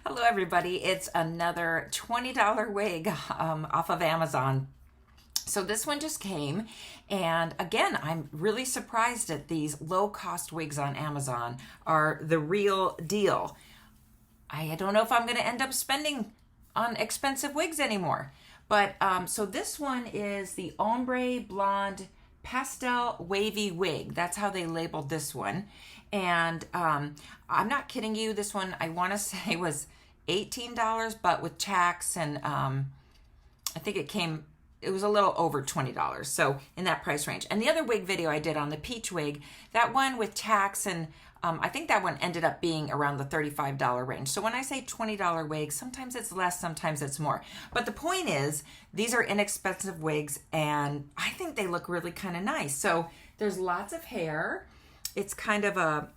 Hello everybody, it's another $20 wig off of Amazon. So this one just came, and again, I'm really surprised at these low-cost wigs on Amazon are the real deal. I don't know if I'm going to end up spending on expensive wigs anymore. But so this one is the Ombre Blonde Pastel Wavy Wig. That's how they labeled this one. And I'm not kidding you, this one I want to say was $18, but with tax and I think it was a little over $20. So in that price range. And the other wig video I did on the peach wig, that one with tax and I think that one ended up being around the $35 range. So when I say $20 wigs, sometimes it's less, sometimes it's more. But the point is, these are inexpensive wigs and I think they look really kind of nice. So there's lots of hair. It's kind of a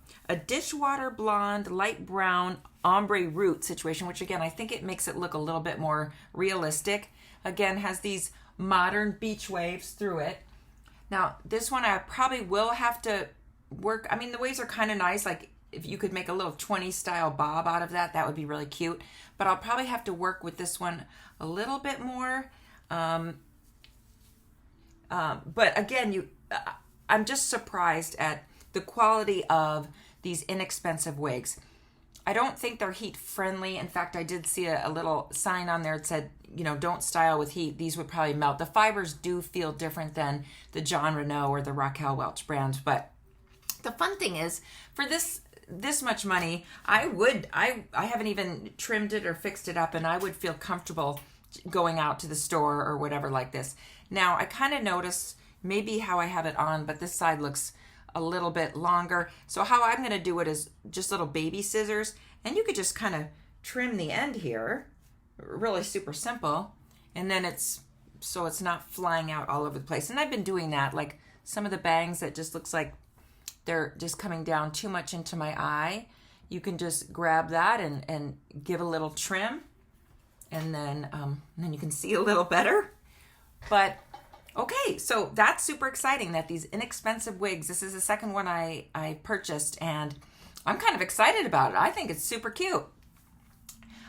dishwater blonde, light brown, ombre root situation, which again, I think it makes it look a little bit more realistic. Again, has these modern beach waves through it. Now, this one I probably will have to work. I mean, the waves are kind of nice. Like if you could make a little 20s style bob out of that, that would be really cute. But I'll probably have to work with this one a little bit more. But again, I'm just surprised at the quality of these inexpensive wigs. I don't think they're heat friendly. In fact, I did see a little sign on there that said, you know, don't style with heat. These would probably melt. The fibers do feel different than the John Renault or the Raquel Welch brands. But the fun thing is, for this much money, I haven't even trimmed it or fixed it up, and I would feel comfortable going out to the store or whatever like this. Now, I kind of noticed maybe how I have it on, but this side looks a little bit longer. So how I'm going to do it is just little baby scissors, and you could just kind of trim the end here, really super simple, and then it's not flying out all over the place. And I've been doing that, like some of the bangs that just looks like they're just coming down too much into my eye. You can just grab that and give a little trim, and then you can see a little better. But okay, so that's super exciting that these inexpensive wigs, this is the second one I purchased, and I'm kind of excited about it. I think it's super cute.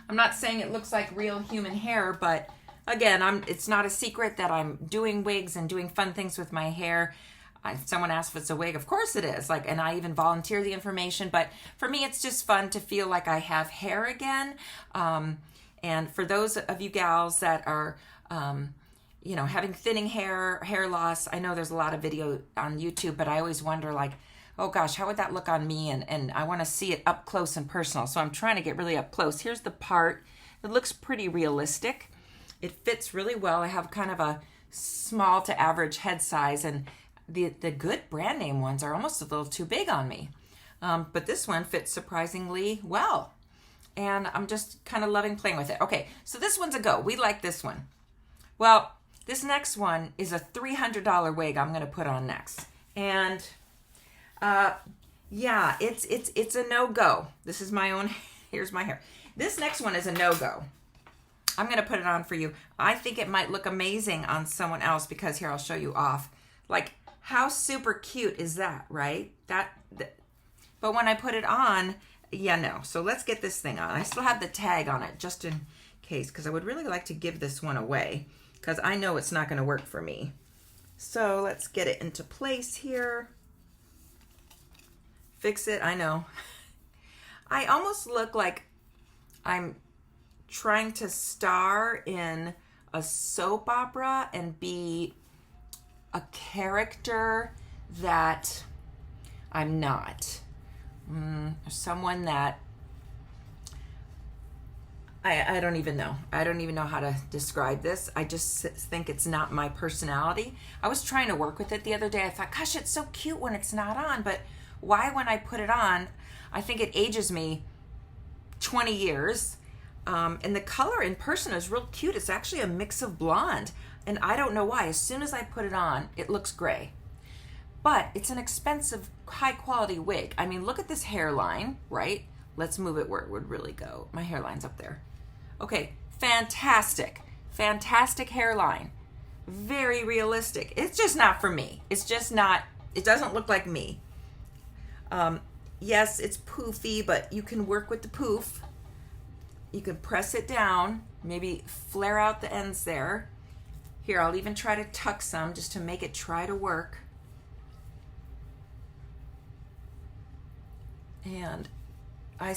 I'm not saying it looks like real human hair, but again, it's not a secret that I'm doing wigs and doing fun things with my hair. If someone asks if it's a wig, of course it is. And I even volunteer the information, but for me, it's just fun to feel like I have hair again. And for those of you gals that are, having thinning hair loss, I know there's a lot of video on YouTube, but I always wonder, like, oh gosh, how would that look on me? And I want to see it up close and personal. So I'm trying to get really up close. Here's the part. It looks pretty realistic. It fits really well. I have kind of a small to average head size, and the good brand name ones are almost a little too big on me. But this one fits surprisingly well. And I'm just kind of loving playing with it. Okay, so this one's a go. We like this one. Well, this next one is a $300 wig I'm going to put on next. And yeah, it's a no-go. This is my own, here's my hair. This next one is a no-go. I'm going to put it on for you. I think it might look amazing on someone else because here, I'll show you off. Like, how super cute is that, right? But when I put it on, yeah, no. So let's get this thing on. I still have the tag on it just in case, because I would really like to give this one away because I know it's not going to work for me. So let's get it into place here. Fix it. I know. I almost look like I'm trying to star in a soap opera and be a character that I'm not. Someone that I don't even know. I don't even know how to describe this. I just think it's not my personality. I was trying to work with it the other day. I thought, gosh, it's so cute when it's not on, but why when I put it on, I think it ages me 20 years. And the color in person is real cute. It's actually a mix of blonde. And I don't know why. As soon as I put it on, it looks gray. But it's an expensive, high quality wig. I mean, look at this hairline, right? Let's move it where it would really go. My hairline's up there. Okay, fantastic. Fantastic hairline. Very realistic. It's just not for me. It's just not, it doesn't look like me. Yes, it's poofy, but you can work with the poof. you can press it down, maybe flare out the ends there. Here, I'll even try to tuck some just to make it try to work. And I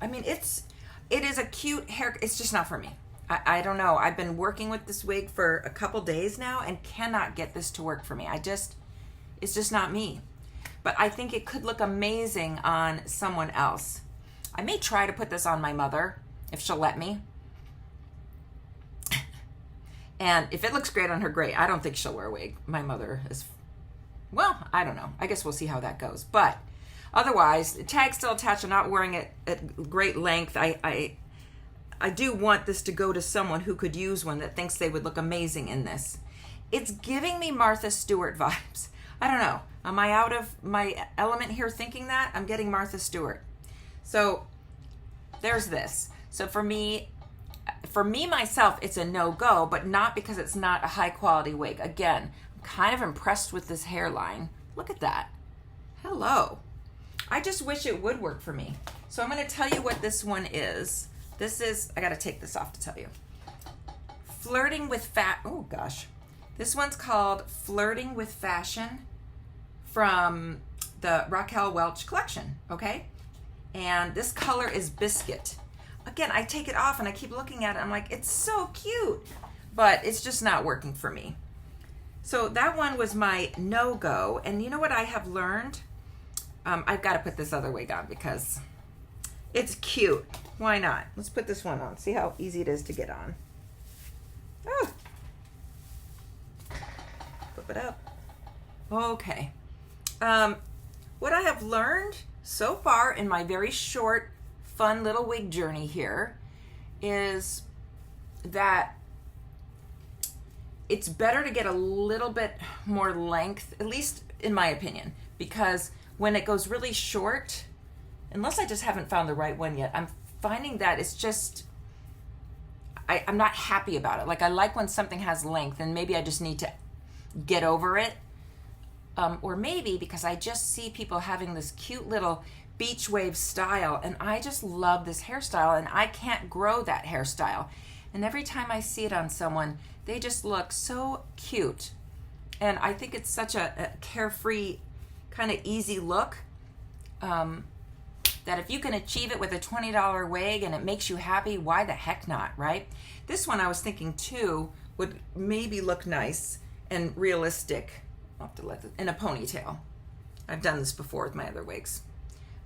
mean, it is a cute hair. It's just not for me. I don't know. I've been working with this wig for a couple days now and cannot get this to work for me. It's just not me. But I think it could look amazing on someone else. I may try to put this on my mother if she'll let me. And if it looks great on her, great. I don't think she'll wear a wig. My mother is, well, I don't know. I guess we'll see how that goes. But otherwise, the tag's still attached. I'm not wearing it at great length. I do want this to go to someone who could use one that thinks they would look amazing in this. It's giving me Martha Stewart vibes. I don't know. Am I out of my element here thinking that? I'm getting Martha Stewart. So there's this. So for me myself, it's a no-go, but not because it's not a high-quality wig. Again, I'm kind of impressed with this hairline. Look at that. Hello. I just wish it would work for me. So I'm going to tell you what this one is. This is, I got to take this off to tell you. Flirting with oh gosh. This one's called Flirting with Fashion from the Raquel Welch collection, okay? And this color is Biscuit. Again, I take it off and I keep looking at it. I'm like, it's so cute, but it's just not working for me. So that one was my no-go. And you know what I have learned? I've got to put this other wig on because it's cute. Why not? Let's put this one on. See how easy it is to get on. Oh. Flip it up. Okay. What I have learned so far in my very short, fun little wig journey here is that it's better to get a little bit more length, at least in my opinion, because when it goes really short, unless I just haven't found the right one yet, I'm finding that it's just, I'm not happy about it. Like, I like when something has length, and maybe I just need to get over it. Or maybe because I just see people having this cute little beach wave style, and I just love this hairstyle, and I can't grow that hairstyle. And every time I see it on someone, they just look so cute. And I think it's such a carefree, kind of easy look, that if you can achieve it with a $20 wig and it makes you happy, why the heck not, right? This one I was thinking too would maybe look nice and realistic. I'll have to let it in a ponytail. I've done this before with my other wigs.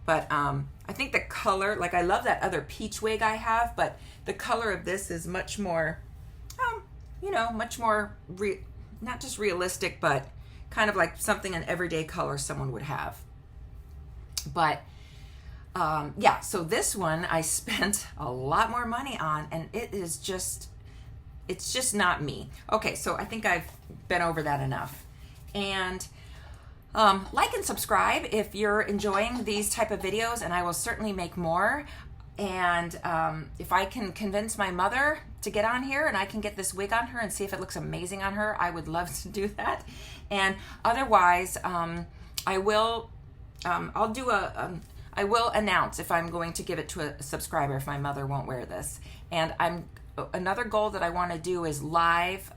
But I think the color, like, I love that other peach wig I have, but the color of this is much more, you know, much more, not just realistic, but kind of like something an everyday color someone would have. But yeah, so this one I spent a lot more money on, and it's just not me. Okay, so I think I've been over that enough. And like and subscribe if you're enjoying these type of videos, and I will certainly make more. And if I can convince my mother to get on here and I can get this wig on her and see if it looks amazing on her, I would love to do that. And otherwise, I will announce if I'm going to give it to a subscriber if my mother won't wear this. And another goal that I want to do is live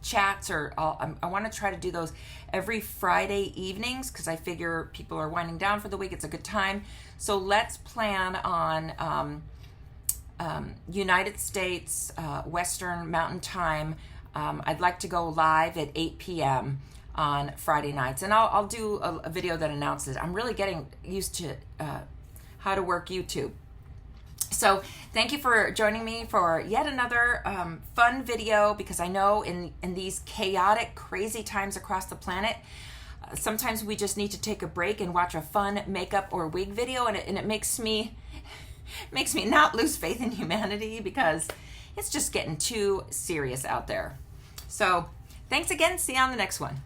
chats, or I want to try to do those every Friday evenings, because I figure people are winding down for the week. It's a good time. So let's plan on United States Western Mountain Time. I'd like to go live at 8 p.m. on Friday nights, and I'll do a video that announces. I'm really getting used to how to work YouTube. So thank you for joining me for yet another fun video, because I know in these chaotic, crazy times across the planet, sometimes we just need to take a break and watch a fun makeup or wig video, and it makes me not lose faith in humanity, because it's just getting too serious out there. So thanks again. See you on the next one.